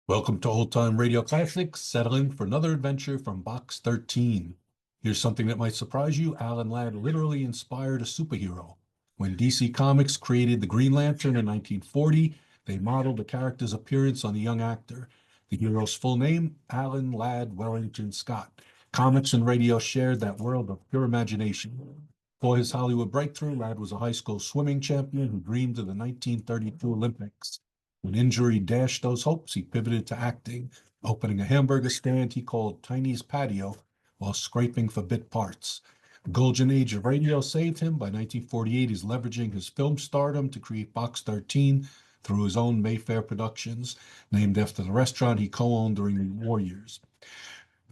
Welcome to Old Time Radio Classics. Settle in for another adventure from Box 13. Here's something that might surprise you. Alan Ladd literally inspired a superhero. When DC Comics created the Green Lantern in 1940, they modeled the character's appearance on the young actor. The hero's full name, Alan Ladd Wellington Scott. Comics and radio shared that world of pure imagination. For his Hollywood breakthrough, Ladd was a high school swimming champion who dreamed of the 1932 Olympics. When injury dashed those hopes, he pivoted to acting, opening a hamburger stand he called Tiny's Patio while scraping for bit parts. The golden age of radio saved him. By 1948, he's leveraging his film stardom to create Box 13 through his own Mayfair Productions, named after the restaurant he co-owned during the war years.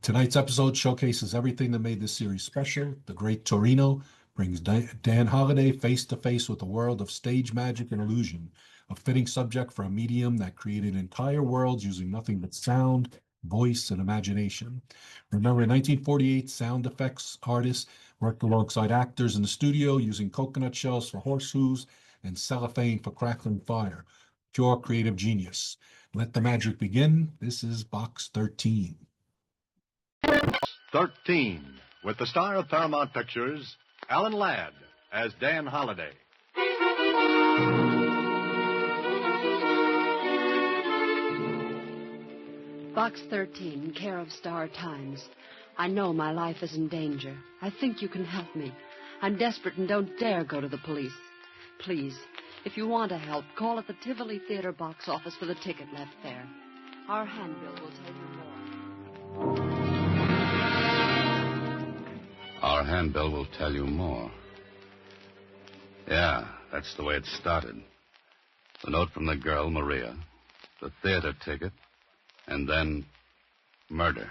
Tonight's episode showcases everything that made this series special. The Great Torino brings Dan Holliday face to face with the world of stage magic and illusion, a fitting subject for a medium that created entire worlds using nothing but sound, voice, and imagination. Remember, in 1948, sound effects artists worked alongside actors in the studio using coconut shells for horse hooves and cellophane for crackling fire. Pure creative genius. Let the magic begin. This is Box 13. 13, with the star of Paramount Pictures, Alan Ladd, as Dan Holliday. Box 13, care of Star Times. I know my life is in danger. I think you can help me. I'm desperate and don't dare go to the police. Please, if you want to help, call at the Tivoli Theater box office for the ticket left there. Our handbill will tell you more. Our handbill will tell you more. Yeah, that's the way it started. The note from the girl, Maria, the theater ticket, and then murder.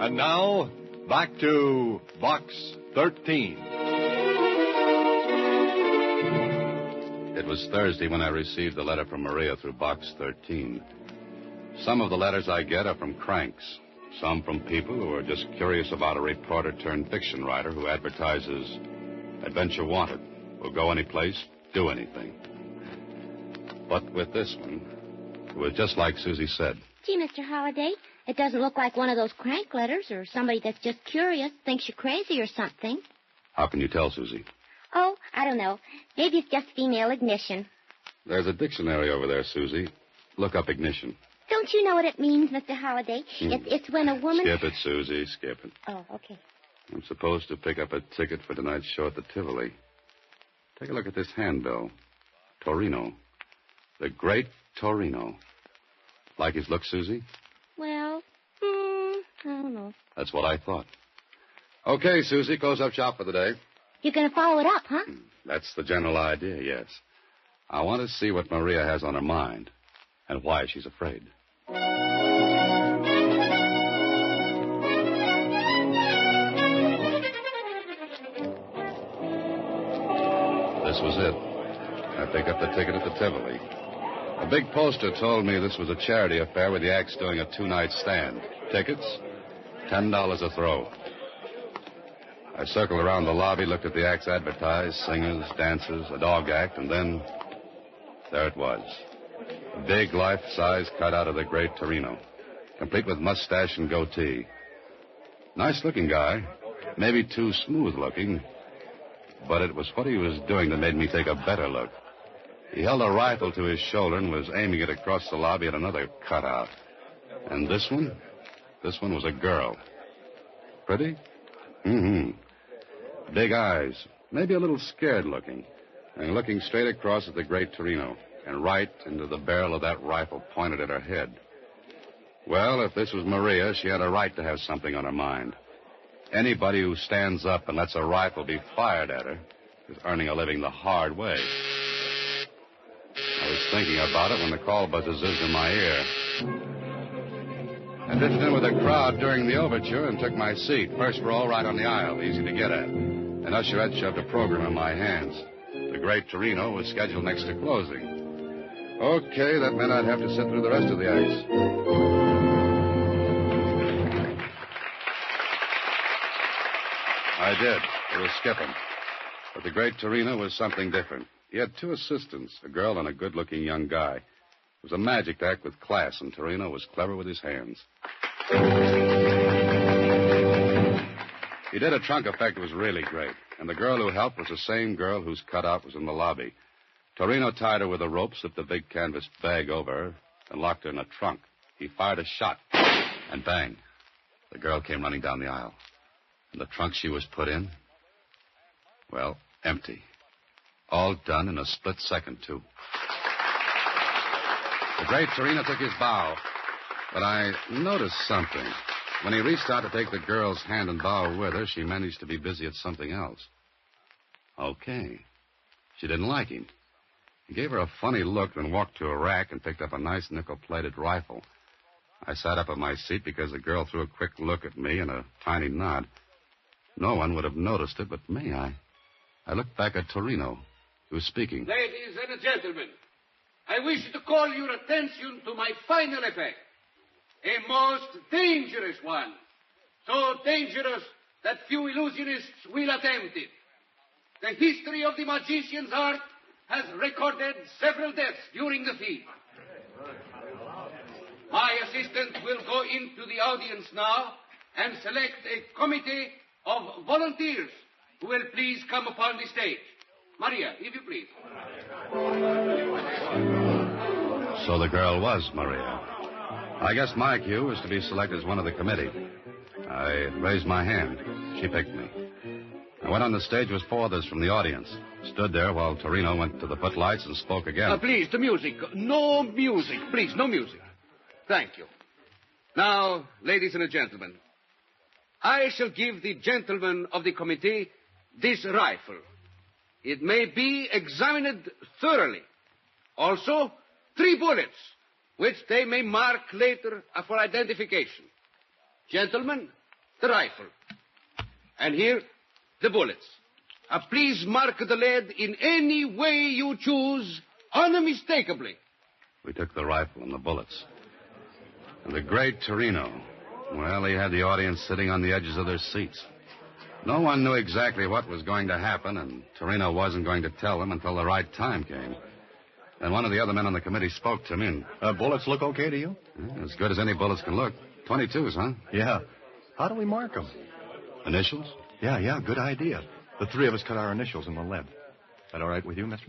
And now, back to Box 13. It was Thursday when I received the letter from Maria through Box 13. Some of the letters I get are from cranks. Some from people who are just curious about a reporter-turned-fiction writer who advertises adventure wanted, will go any place, do anything. But with this one, it was just like Susie said. Gee, Mr. Holliday, it doesn't look like one of those crank letters or somebody that's just curious, thinks you're crazy or something. How can you tell, Susie? Oh, I don't know. Maybe it's just female ignition. There's a dictionary over there, Susie. Look up ignition. Don't you know what it means, Mr. Holliday? It's when a woman... Skip it, Susie, skip it. Oh, okay. I'm supposed to pick up a ticket for tonight's show at the Tivoli. Take a look at this handbill. Torino. The Great Torino. Like his look, Susie? Well, I don't know. That's what I thought. Okay, Susie, close up shop for the day. You're going to follow it up, huh? That's the general idea, yes. I want to see what Maria has on her mind and why she's afraid. This was it. I picked up the ticket at the Tivoli. A big poster told me this was a charity affair where the act's doing a two-night stand. Tickets, $10 a throw. I circled around the lobby, looked at the acts advertised, singers, dancers, a dog act, and then there it was. A big life-size cutout of the Great Torino, complete with mustache and goatee. Nice-looking guy, maybe too smooth-looking, but it was what he was doing that made me take a better look. He held a rifle to his shoulder and was aiming it across the lobby at another cutout. And this one? This one was a girl. Pretty? Mm-hmm. Big eyes, maybe a little scared-looking, and looking straight across at the Great Torino, and right into the barrel of that rifle pointed at her head. Well, if this was Maria, she had a right to have something on her mind. Anybody who stands up and lets a rifle be fired at her is earning a living the hard way. I was thinking about it when the call buzzer zizzed in my ear. I drifted in with the crowd during the overture and took my seat. First row, right on the aisle, easy to get at. An usherette shoved a program in my hands. The Great Torino was scheduled next to closing. Okay, that meant I'd have to sit through the rest of the acts. I did. It was skipping. But the Great Torino was something different. He had two assistants, a girl and a good-looking young guy. It was a magic act with class, and Torino was clever with his hands. He did a trunk effect that was really great, and the girl who helped was the same girl whose cutout was in the lobby. Torino tied her with a rope, slipped a big canvas bag over her, and locked her in a trunk. He fired a shot, and bang, the girl came running down the aisle. And the trunk she was put in, well, empty. All done in a split second, too. The Great Torino took his bow, but I noticed something. When he reached out to take the girl's hand and bow with her, she managed to be busy at something else. Okay. She didn't like him. He gave her a funny look, then walked to a rack and picked up a nice nickel-plated rifle. I sat up in my seat because the girl threw a quick look at me and a tiny nod. No one would have noticed it but me. I looked back at Torino, who was speaking. Ladies and gentlemen, I wish to call your attention to my final effect. A most dangerous one. So dangerous that few illusionists will attempt it. The history of the magician's art has recorded several deaths during the feat. My assistant will go into the audience now and select a committee of volunteers who will please come upon the stage. Maria, if you please. So the girl was Maria. I guess my cue was to be selected as one of the committee. I raised my hand. She picked me. I went on the stage with four others from the audience. Stood there while Torino went to the footlights and spoke again. Please, the music. No music. Please, no music. Thank you. Now, ladies and gentlemen, I shall give the gentlemen of the committee this rifle. It may be examined thoroughly. Also, 3 bullets, which they may mark later for identification. Gentlemen, the rifle. And here, the bullets. Please mark the lead in any way you choose, unmistakably. We took the rifle and the bullets. And the Great Torino, well, he had the audience sitting on the edges of their seats. No one knew exactly what was going to happen, and Torino wasn't going to tell them until the right time came. And one of the other men on the committee spoke to me. Bullets look okay to you? As good as any bullets can look. 22s, huh? Yeah. How do we mark them? Initials? Yeah, good idea. The 3 of us cut our initials in the lead. That all right with you, mister?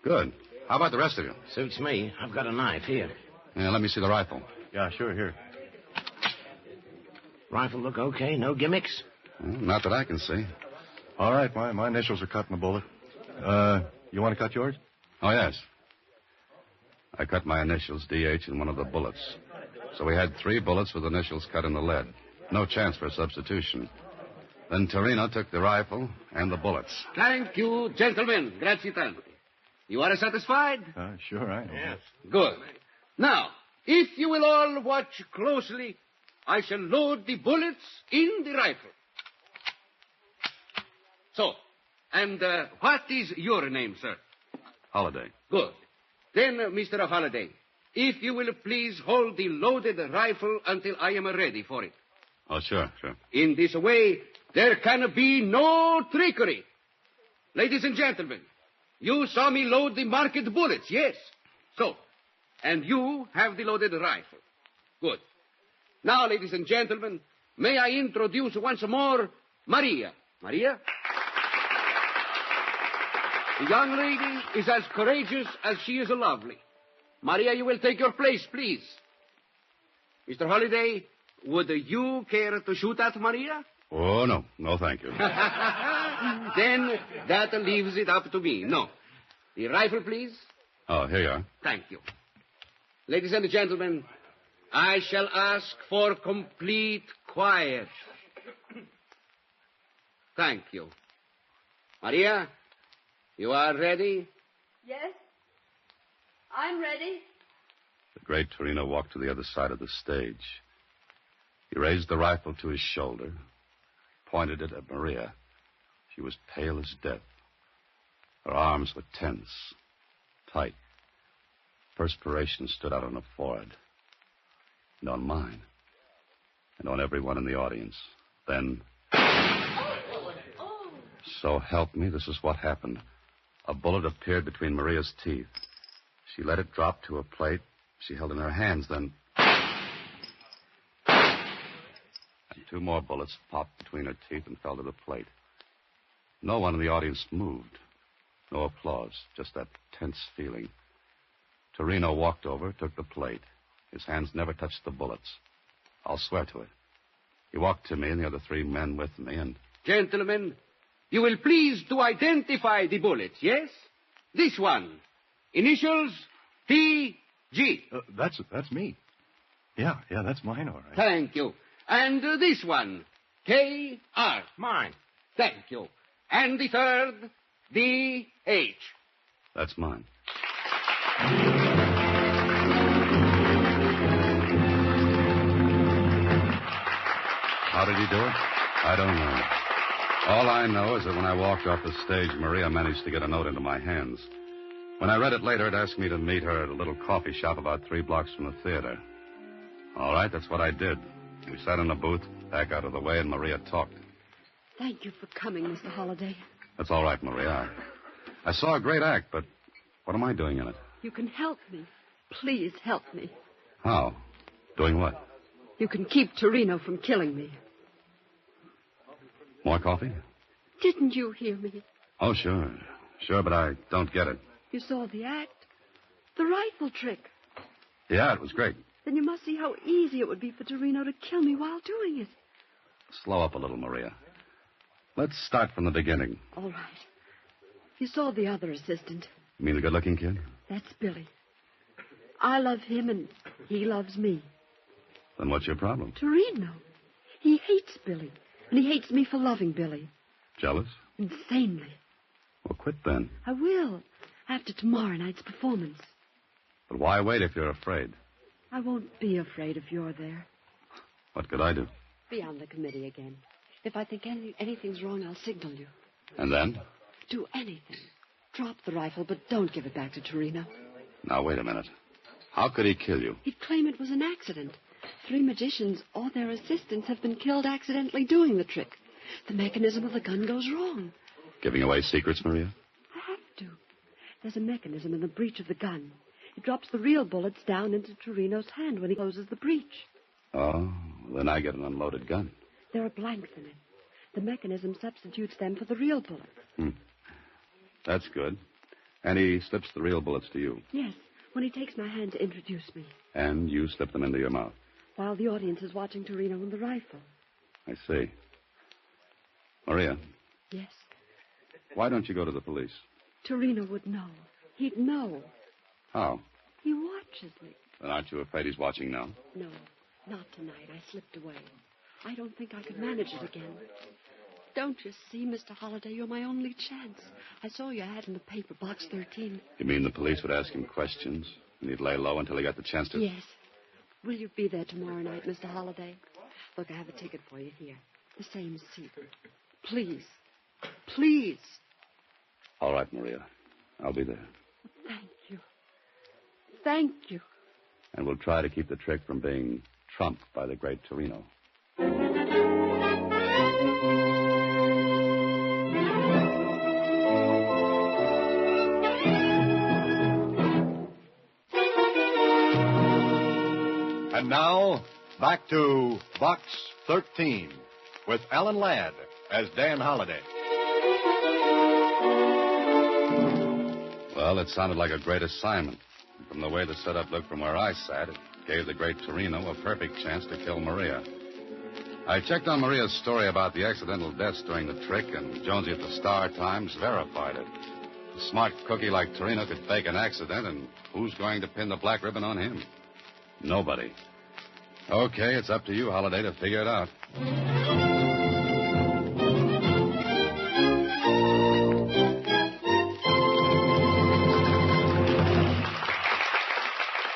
Good. How about the rest of you? Suits me. I've got a knife here. Yeah, let me see the rifle. Yeah, sure, here. Rifle look okay? No gimmicks? Well, not that I can see. All right, my initials are cut in the bullet. You want to cut yours? Oh, yes. I cut my initials, D.H., in one of the bullets. So we had 3 bullets with initials cut in the lead. No chance for substitution. Then Torino took the rifle and the bullets. Thank you, gentlemen. Grazie tanto. You are satisfied? Sure, I am. Yes. Good. Now, if you will all watch closely, I shall load the bullets in the rifle. So, and what is your name, sir? Holiday. Good. Then, Mr. Holiday, if you will please hold the loaded rifle until I am ready for it. Oh, sure. In this way, there can be no trickery. Ladies and gentlemen, you saw me load the marked bullets, yes? So, and you have the loaded rifle. Good. Now, ladies and gentlemen, may I introduce once more Maria. Maria? The young lady is as courageous as she is lovely. Maria, you will take your place, please. Mr. Holiday, would you care to shoot at Maria? Oh, no. No, thank you. Then that leaves it up to me. No. The rifle, please. Oh, here you are. Thank you. Ladies and gentlemen, I shall ask for complete quiet. Thank you. Maria, you are ready? Yes? I'm ready. The Great Torino walked to the other side of the stage. He raised the rifle to his shoulder, pointed it at Maria. She was pale as death. Her arms were tense, tight. Perspiration stood out on her forehead, and on mine, and on everyone in the audience. Then, So help me, this is what happened. A bullet appeared between Maria's teeth. She let it drop to a plate she held in her hands, then... And 2 more bullets popped between her teeth and fell to the plate. No one in the audience moved. No applause, just that tense feeling. Torino walked over, took the plate. His hands never touched the bullets. I'll swear to it. He walked to me and the other 3 men with me, and... Gentlemen, you will please to identify the bullets, yes? This one. Initials T.G. That's me. Yeah, that's mine, all right. Thank you. And this one. K.R. Mine. Thank you. And the third, D.H. That's mine. How did he do it? I don't know. All I know is that when I walked off the stage, Maria managed to get a note into my hands. When I read it later, it asked me to meet her at a little coffee shop about 3 blocks from the theater. All right, that's what I did. We sat in a booth, back out of the way, and Maria talked. Thank you for coming, Mr. Holliday. That's all right, Maria. I saw a great act, but what am I doing in it? You can help me. Please help me. How? Doing what? You can keep Torino from killing me. More coffee? Didn't you hear me? Oh, sure. Sure, but I don't get it. You saw the act. The rifle trick. Yeah, it was great. Then you must see how easy it would be for Torino to kill me while doing it. Slow up a little, Maria. Let's start from the beginning. All right. You saw the other assistant. You mean the good-looking kid? That's Billy. I love him and he loves me. Then what's your problem? Torino. He hates Billy. And he hates me for loving Billy. Jealous? Insanely. Well, quit then. I will. After tomorrow night's performance. But why wait if you're afraid? I won't be afraid if you're there. What could I do? Be on the committee again. If I think anything's wrong, I'll signal you. And then? Do anything. Drop the rifle, but don't give it back to Torino. Now, wait a minute. How could he kill you? He'd claim it was an accident. 3 magicians or their assistants have been killed accidentally doing the trick. The mechanism of the gun goes wrong. Giving away secrets, Maria? I have to. There's a mechanism in the breech of the gun. It drops the real bullets down into Torino's hand when he closes the breech. Oh, then I get an unloaded gun. There are blanks in it. The mechanism substitutes them for the real bullets. That's good. And he slips the real bullets to you. Yes, when he takes my hand to introduce me. And you slip them into your mouth. While the audience is watching Torino and the rifle. I see. Maria. Yes? Why don't you go to the police? Torino would know. He'd know. How? He watches me. Then aren't you afraid he's watching now? No, not tonight. I slipped away. I don't think I could manage it again. Don't you see, Mr. Holliday, you're my only chance. I saw your ad in the paper, box 13. You mean the police would ask him questions, and he'd lay low until he got the chance to... Yes. Will you be there tomorrow night, Mr. Holliday? Look, I have a ticket for you here. The same seat. Please. Please. All right, Maria. I'll be there. Thank you. Thank you. And we'll try to keep the trick from being trumped by the Great Torino. And now, back to Box 13 with Alan Ladd as Dan Holliday. Well, it sounded like a great assignment. From the way the setup looked from where I sat, it gave the Great Torino a perfect chance to kill Maria. I checked on Maria's story about the accidental deaths during the trick, and Jonesy at the Star-Times verified it. A smart cookie like Torino could fake an accident, and who's going to pin the black ribbon on him? Nobody. Okay, it's up to you, Holliday, to figure it out.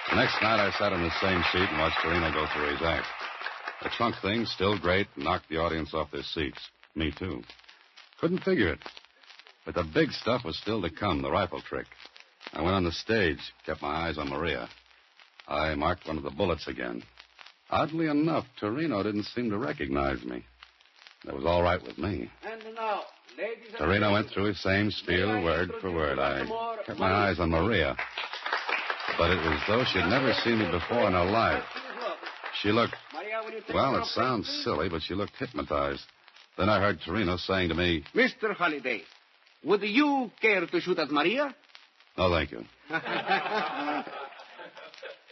The next night, I sat in the same seat and watched Torino go through his act. The trunk thing, still great, knocked the audience off their seats. Me, too. Couldn't figure it. But the big stuff was still to come, the rifle trick. I went on the stage, kept my eyes on Maria. I marked one of the bullets again. Oddly enough, Torino didn't seem to recognize me. It was all right with me. And now, ladies and Torino went through his same spiel, word for word. I kept my eyes on Maria. But it was as though she had never seen me before in her life. She looked, well, it sounds silly, but she looked hypnotized. Then I heard Torino saying to me, Mr. Holliday, would you care to shoot at Maria? "No, thank you."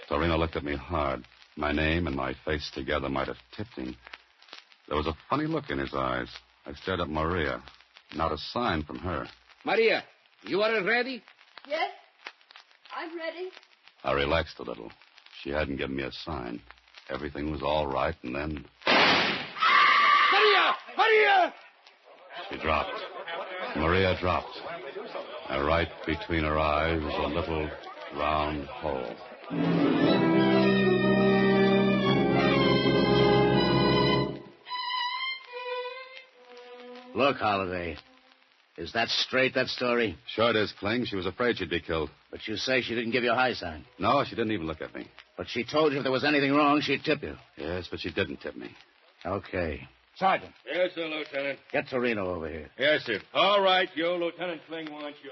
Torino looked at me hard. My name and my face together might have tipped him. There was a funny look in his eyes. I stared at Maria. Not a sign from her. Maria, you are ready? Yes, I'm ready. I relaxed a little. She hadn't given me a sign. Everything was all right, and then... Maria! Maria! She dropped. Maria dropped. And right between her eyes was a little round hole. Look, Holliday. Is that straight, that story? Sure it is, Kling. She was afraid she'd be killed. But you say she didn't give you a high sign. No, she didn't even look at me. But she told you if there was anything wrong, she'd tip you. Yes, but she didn't tip me. Okay. Sergeant, Yes, sir, Lieutenant. get Torino over here. Yes, sir. All right, you. Lieutenant Kling wants you.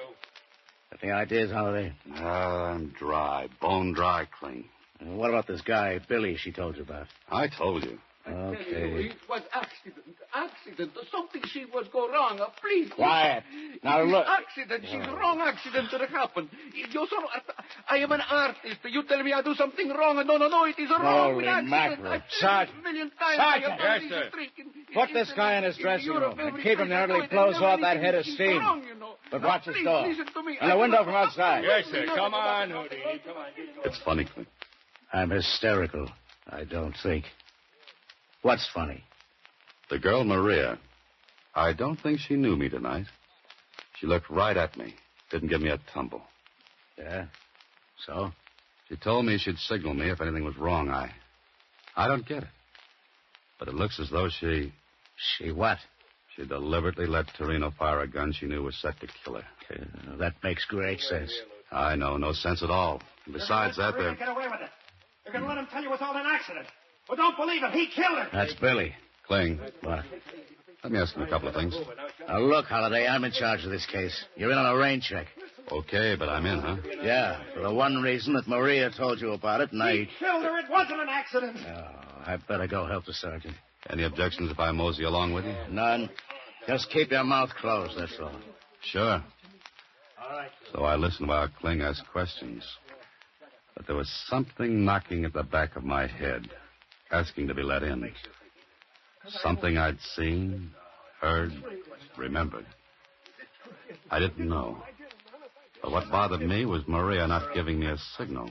Any ideas, Holliday? I'm dry. Bone dry, Kling. And what about this guy, Billy, she told you about? I told you. Okay. It was accident. Something she was go wrong. Please. Quiet. Now look. Accident. She's wrong accident that happened. I am an artist. You tell me I do something wrong. No, it is wrong. Holy Accident. mackerel. I've said Sergeant. it a million times. Sergeant. I have done Yes, this sir. trick Put this guy in his dressing room and keep him there till he blows off that head of steam. But watch his door. And the window from outside. Yes, sir. Come on, Houdini. Come on. It's funny, Kling. I'm hysterical, I don't think. What's funny? The girl, Maria, I don't think she knew me tonight. She looked right at me. Didn't give me a tumble. Yeah? So? She told me she'd signal me if anything was wrong. I don't get it. But it looks as though she She what? deliberately let Torino fire a gun she knew was set to kill her. That makes great sense. I know, no sense at all. And besides that, Get away with it. You're going to let him tell you it's all an accident. Well, don't believe it. He killed her. That's Billy. Kling, What? let me ask him a couple of things. Now, look, Holliday, I'm in charge of this case. You're in on a rain check. Okay, but I'm in, huh? Yeah, for the one reason that Maria told you about it, and He killed her. It wasn't an accident. Oh, I better go help the sergeant. Any objections if I mosey along with you? None. Just keep your mouth closed, that's all. Sure. All right. So I listened while Kling asked questions. But there was something knocking at the back of my head, asking to be let in. Something I'd seen, heard, remembered. I didn't know. But what bothered me was Maria not giving me a signal.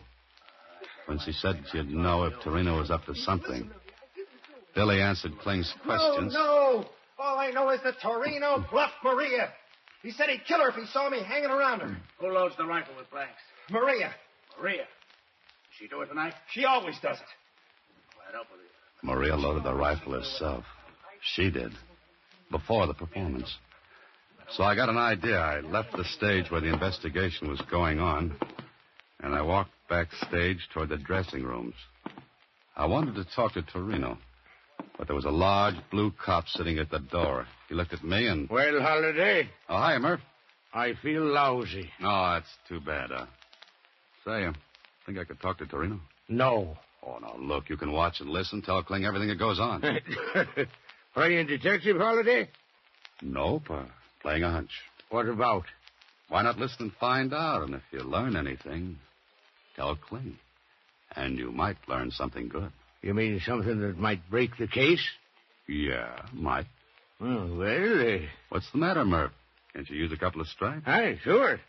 When she said she'd know if Torino was up to something. Billy answered Kling's questions. No. All I know is that Torino bluffed Maria. He said he'd kill her if he saw me hanging around her. Who loads the rifle with blanks? Maria. Maria. She do it tonight? She always does it. Right up with it. Maria loaded the rifle herself. She did. Before the performance. So I got an idea. I left the stage where the investigation was going on, and I walked backstage toward the dressing rooms. I wanted to talk to Torino, but there was a large blue cop sitting at the door. He looked at me and... Well, Holliday, Oh, hi, Murph. I feel lousy. Oh, that's too bad. Say, think I could talk to Torino? No. Oh, now, look, you can watch and listen, tell Kling everything that goes on. Playing detective, Holliday? Nope, playing a hunch. What about? Why not listen and find out? And if you learn anything, tell Kling. And you might learn something good. You mean something that might break the case? Yeah, might. Oh, well, What's the matter, Murph? Can't you use a couple of stripes? aye, sure.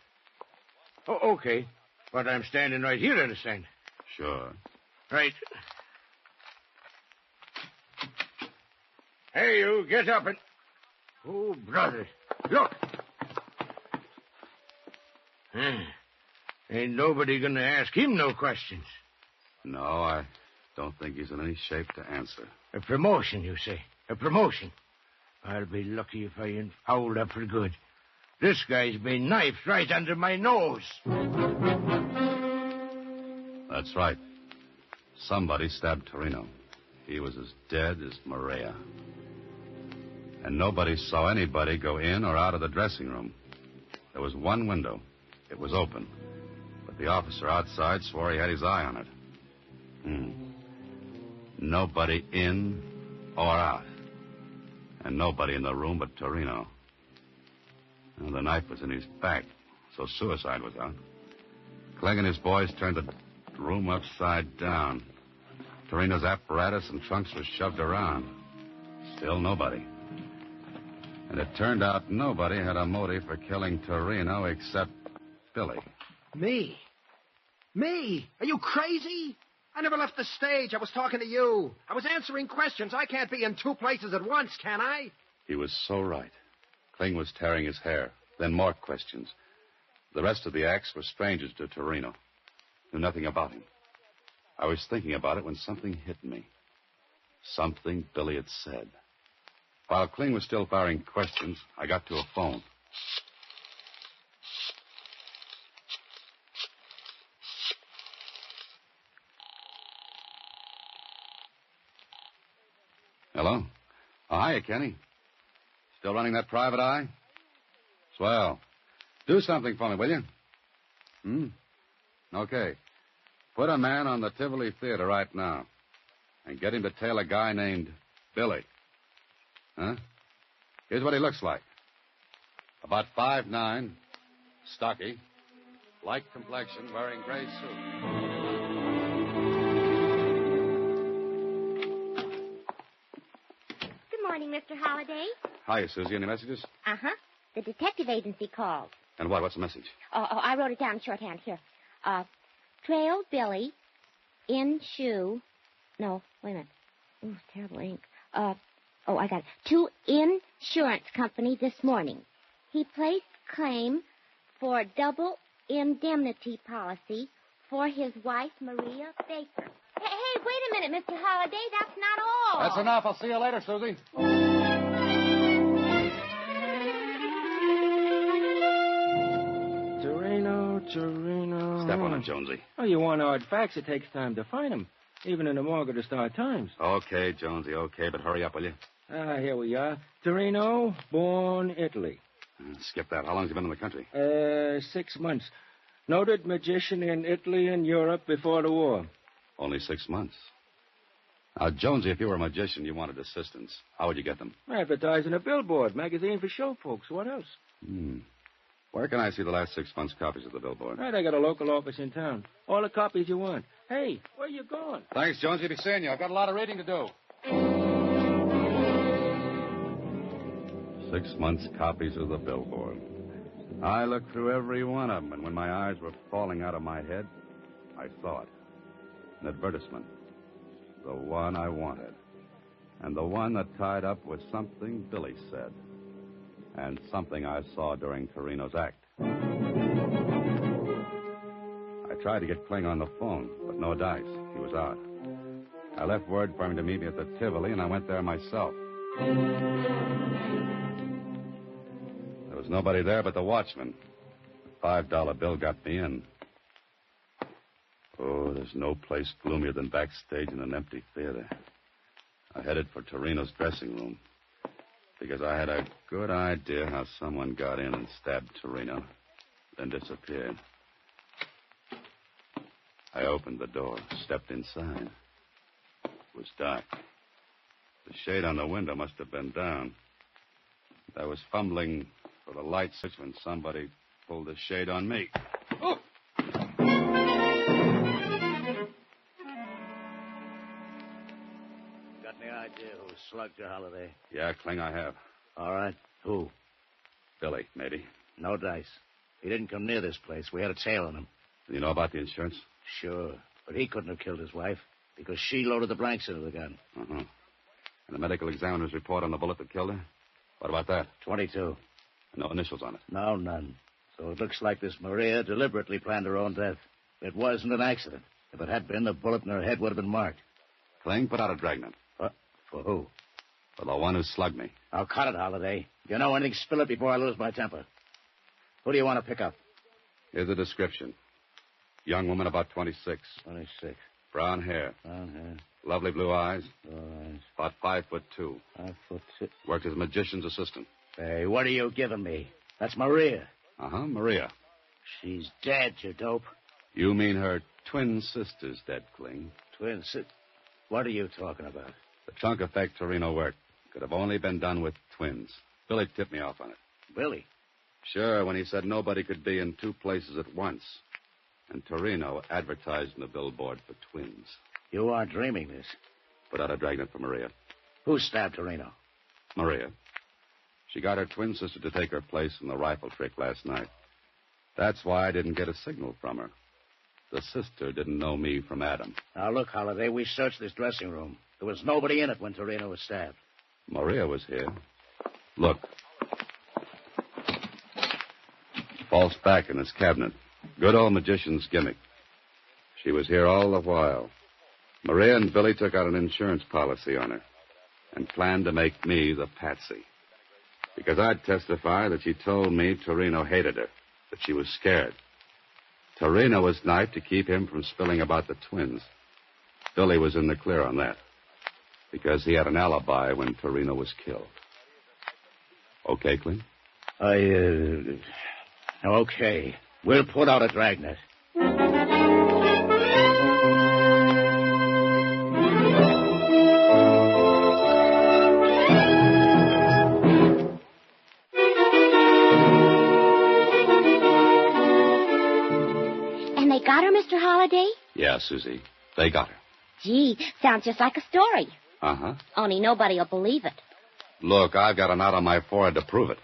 Oh, okay. But I'm standing right here, understand? Sure. Right. Hey, you, get up and... Oh, brother. Look. Ain't nobody gonna ask him no questions. No, I don't think he's in any shape to answer. A promotion, you say? A promotion? I'll be lucky if I ain't fouled up for good. This guy's been knifed right under my nose. That's right. Somebody stabbed Torino. He was as dead as Maria. And nobody saw anybody go in or out of the dressing room. There was one window. It was open. But the officer outside swore he had his eye on it. Nobody in or out. And nobody in the room but Torino. Well, the knife was in his back, so suicide was out. Clegg and his boys turned the room upside down. Torino's apparatus and trunks were shoved around. Still nobody. And it turned out nobody had a motive for killing Torino except Billy. Me? Me? Are you crazy? I never left the stage. I was talking to you. I was answering questions. I can't be in two places at once, can I? He was so right. Kling was tearing his hair. Then more questions. The rest of the acts were strangers to Torino. Knew nothing about him. I was thinking about it when something hit me. Something Billy had said. While Kling was still firing questions, I got to a phone. Hello? Oh, hiya, Kenny. Still running that private eye? Swell. Do something for me, will you? Okay. Put a man on the Tivoli Theater right now. And get him to tail a guy named Billy. Huh? Here's what he looks like. About 5'9", stocky, light complexion, wearing gray suit. Good morning, Mr. Holliday. Hiya, Susie. Any messages? Uh-huh. The detective agency called. And what? What's the message? Oh, I wrote it down in shorthand here. Trailed Billy in shoe. No, wait a minute. Ooh, terrible ink. I got it. To insurance company this morning. He placed claim for double indemnity policy for his wife, Maria Baker. Hey, wait a minute, Mr. Holliday. That's not all. That's enough. I'll see you later, Susie. Torino. Step on him, Jonesy. Oh, you want hard facts, it takes time to find them. Even in the morgue of the Star-Times. Okay, Jonesy, okay, but hurry up, will you? Here we are. Torino, born Italy. Skip that. How long has he been in the country? 6 months. Noted magician in Italy and Europe before the war. Only 6 months. Now, Jonesy, if you were a magician, you wanted assistants. How would you get them? Advertise in a billboard, magazine for show folks. What else? Where can I see the last 6 months' copies of the billboard? I got a local office in town. All the copies you want. Hey, where you going? Thanks, Jonesy. Be seeing you. I've got a lot of reading to do. 6 months' copies of the billboard. I looked through every one of them, and when my eyes were falling out of my head, I saw it. An advertisement. The one I wanted. And the one that tied up with something Billy said. And something I saw during Torino's act. I tried to get Kling on the phone, but no dice. He was out. I left word for him to meet me at the Tivoli, and I went there myself. There was nobody there but the watchman. The $5 bill got me in. Oh, there's no place gloomier than backstage in an empty theater. I headed for Torino's dressing room because I had a good idea how someone got in and stabbed Torino, then disappeared. I opened the door, stepped inside. It was dark. The shade on the window must have been down. I was fumbling for the light switch when somebody pulled the shade on me. Oh! Got any idea who slugged your Holiday? Yeah, Kling, I have. All right. Who? Billy, maybe. No dice. He didn't come near this place. We had a tail on him. You know about the insurance? Sure. But he couldn't have killed his wife because she loaded the blanks into the gun. Uh-huh. And the medical examiner's report on the bullet that killed her? What about that? 22. No initials on it? No, none. So it looks like this Maria deliberately planned her own death. It wasn't an accident. If it had been, the bullet in her head would have been marked. Kling, put out a dragnet. For who? For the one who slugged me. I'll cut it, Holiday. If you know anything, spill it before I lose my temper. Who do you want to pick up? Here's a description. Young woman, about 26. 26. Brown hair. Brown hair. Lovely blue eyes. Blue eyes. About 5'2". 5'6". Worked as a magician's assistant. Hey, what are you giving me? That's Maria. Uh-huh, Maria. She's dead, you dope. You mean her twin sister's dead, Kling. Twin sister? What are you talking about? The trunk effect Torino worked could have only been done with twins. Billy tipped me off on it. Billy? Sure, when he said nobody could be in two places at once. And Torino advertised in the billboard for twins. You aren't dreaming this. Put out a dragnet for Maria. Who stabbed Torino? Maria. She got her twin sister to take her place in the rifle trick last night. That's why I didn't get a signal from her. The sister didn't know me from Adam. Now, look, Holliday, we searched this dressing room. There was nobody in it when Torino was stabbed. Maria was here. Look. False back in this cabinet. Good old magician's gimmick. She was here all the while. Maria and Billy took out an insurance policy on her and planned to make me the patsy. Because I'd testify that she told me Torino hated her, that she was scared. Torino was knifed to keep him from spilling about the twins. Billy was in the clear on that, because he had an alibi when Torino was killed. Okay, Clint? Okay. We'll put out a dragnet. And they got her, Mr. Holliday? Yeah, Susie. They got her. Gee, sounds just like a story. Uh-huh. Only nobody will believe it. Look, I've got a knot on my forehead to prove it.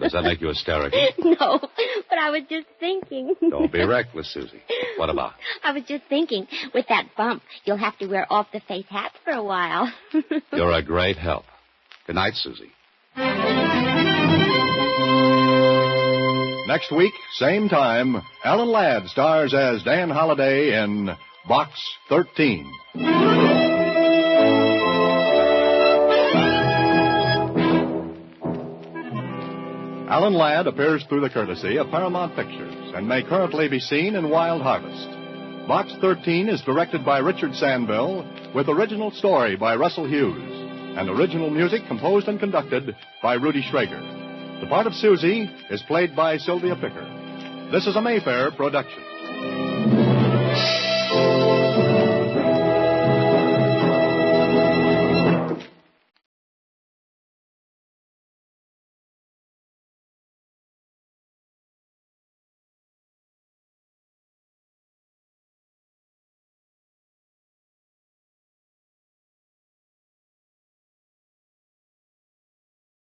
Does that make you hysterical? No, but I was just thinking. Don't be reckless, Susie. What about? I was just thinking, with that bump, you'll have to wear off-the-face hats for a while. You're a great help. Good night, Susie. Next week, same time, Alan Ladd stars as Dan Holliday in Box 13. Alan Ladd appears through the courtesy of Paramount Pictures and may currently be seen in Wild Harvest. Box 13 is directed by Richard Sandville with original story by Russell Hughes and original music composed and conducted by Rudy Schrager. The part of Susie is played by Sylvia Picker. This is a Mayfair production.